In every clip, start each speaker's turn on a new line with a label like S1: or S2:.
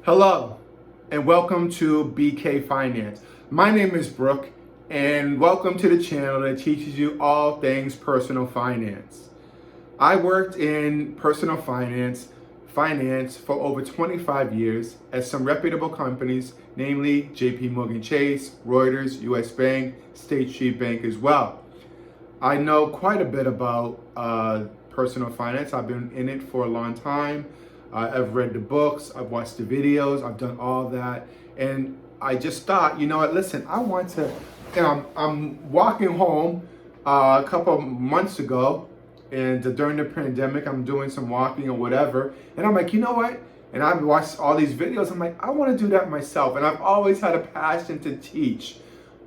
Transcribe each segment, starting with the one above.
S1: Hello, and welcome to BK Finance. My name is Brooke, and welcome to the channel that teaches you all things personal finance. I worked in personal finance for over 25 years at some reputable companies, namely JP Morgan Chase, Reuters, US Bank, State Street Bank as well. I know quite a bit about personal finance. I've been in it for a long time. I've read the books, I've watched the videos, I've done all that. And I just thought, you know what, listen, I want to, and I'm walking home a couple of months ago, and during the pandemic, I'm doing some walking or whatever. And I'm like, you know what? And I've watched all these videos. I'm like, I want to do that myself. And I've always had a passion to teach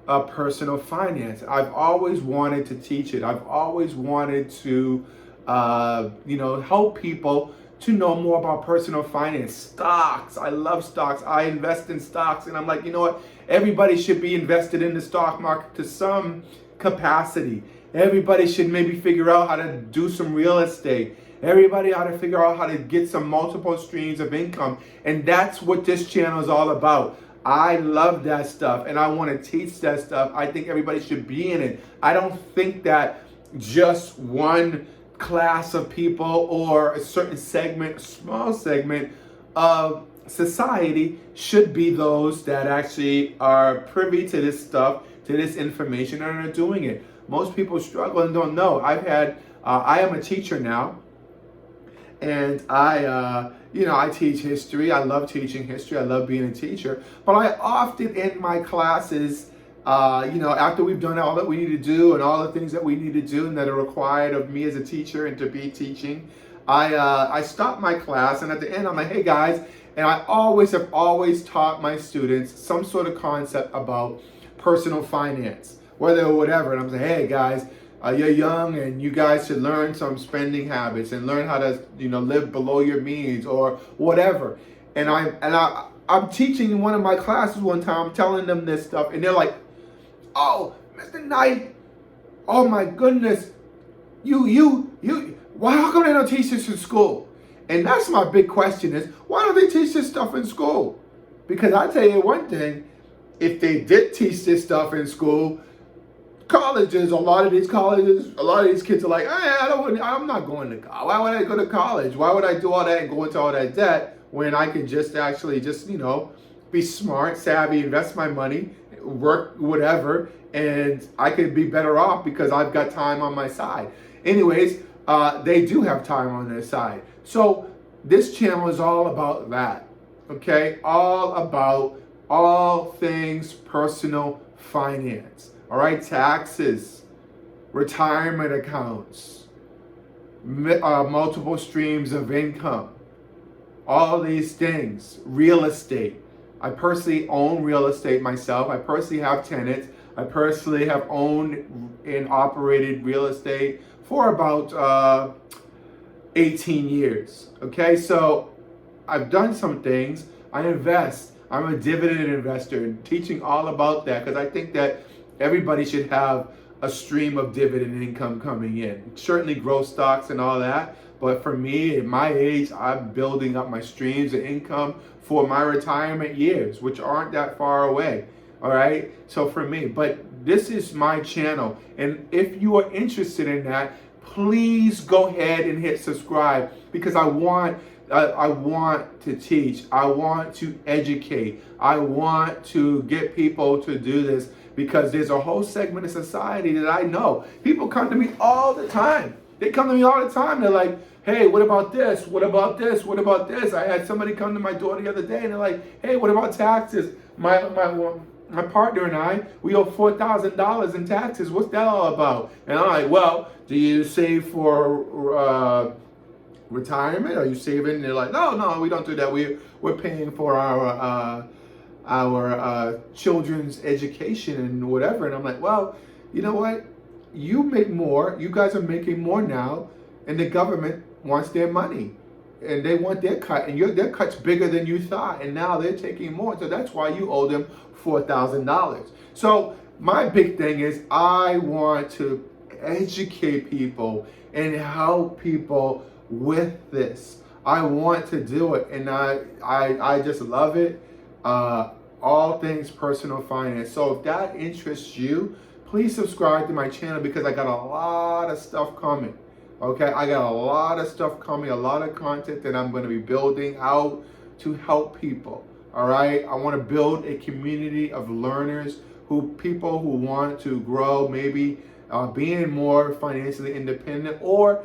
S1: personal finance. I've always wanted to teach it. I've always wanted to, help people to know more about personal finance. Stocks. I love stocks. I invest in stocks. And I'm like, you know what? Everybody should be invested in the stock market to some capacity. Everybody should maybe figure out how to do some real estate. Everybody ought to figure out how to get some multiple streams of income. And that's what this channel is all about. I love that stuff and I want to teach that stuff. I think everybody should be in it. I don't think that just one class of people or a certain segment, small segment of society should be those that actually are privy to this stuff, to this information, and are doing it. Most people struggle and don't know. I am a teacher now, and I teach history. I love teaching history. I love being a teacher. But I often in my classes, after we've done all that we need to do and all the things that we need to do and that are required of me as a teacher and to be teaching, I stop my class, and at the end I'm like, hey guys, and I have always taught my students some sort of concept about personal finance, whether or whatever. And I'm saying, hey guys, you're young and you guys should learn some spending habits and learn how to, live below your means or whatever. And I'm teaching in one of my classes one time, I'm telling them this stuff, and they're like, oh, Mr. Knight, oh my goodness, how come they don't teach this in school? And that's my big question is, why don't they teach this stuff in school? Because I tell you one thing, if they did teach this stuff in school, colleges, a lot of these kids are like, I'm not going to college. Why would I go to college? Why would I do all that and go into all that debt when I can just be smart, savvy, invest my money, work, whatever, and I could be better off because I've got time on my side. Anyways, they do have time on their side. So this channel is all about that, okay? All about all things personal finance. All right, taxes, retirement accounts, multiple streams of income, all these things, real estate. I personally own real estate myself. I personally have tenants. I personally have owned and operated real estate for about 18 years. Okay, so I've done some things. I invest. I'm a dividend investor and teaching all about that because I think that everybody should have a stream of dividend income coming in. Certainly growth stocks and all that. But for me, at my age, I'm building up my streams of income for my retirement years, which aren't that far away. All right. So for me, but this is my channel. And if you are interested in that, please go ahead and hit subscribe because I want to teach. I want to educate. I want to get people to do this because there's a whole segment of society that I know. People come to me all the time. They come to me all the time. They're like, hey, what about this? What about this? What about this? I had somebody come to my door the other day and they're like, hey, what about taxes? My partner and I, we owe $4,000 in taxes. What's that all about? And I'm like, well, do you save for retirement? Are you saving? And they're like, no, we don't do that. We're paying for our children's education and whatever. And I'm like, well, you know what? You make more. You guys are making more now, and the government wants their money, and they want their cut, and their cut's bigger than you thought, and now they're taking more. So that's why you owe them $4,000. So my big thing is I want to educate people and help people with this. I want to do it, and I just love it. All things personal finance. So if that interests you, please subscribe to my channel because I got a lot of stuff coming. Okay, I got a lot of stuff coming, a lot of content that I'm going to be building out to help people. All right, I want to build a community of learners, people who want to grow, maybe being more financially independent, or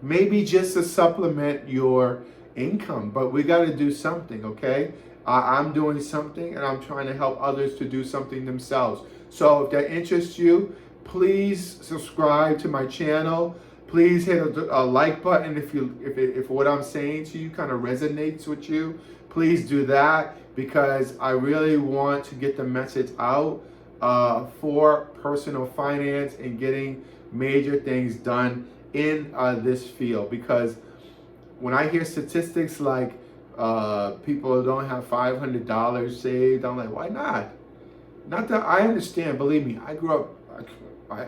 S1: maybe just to supplement your income. But we got to do something, okay? I'm doing something, and I'm trying to help others to do something themselves. So if that interests you, please subscribe to my channel. Please hit a like button if what I'm saying to you kind of resonates with you. Please do that because I really want to get the message out for personal finance and getting major things done in this field. Because when I hear statistics like people don't have $500 saved, I'm like, why not? Not that I understand. Believe me, I grew up.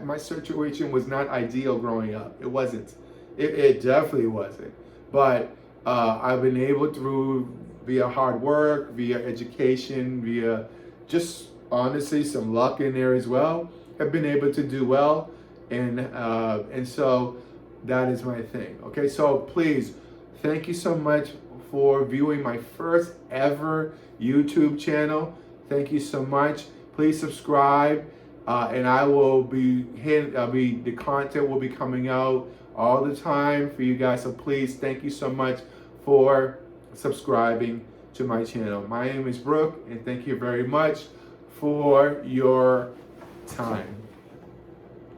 S1: My situation was not ideal growing up. It wasn't. It definitely wasn't. But I've been able through via hard work, via education, via just honestly some luck in there as well. Have been able to do well, and so that is my thing. Okay, so please, thank you so much for viewing my first ever YouTube channel. Thank you so much. Please subscribe, and I will be the content will be coming out all the time for you guys. So please, thank you so much for subscribing to my channel. My name is Brooke, and thank you very much for your time.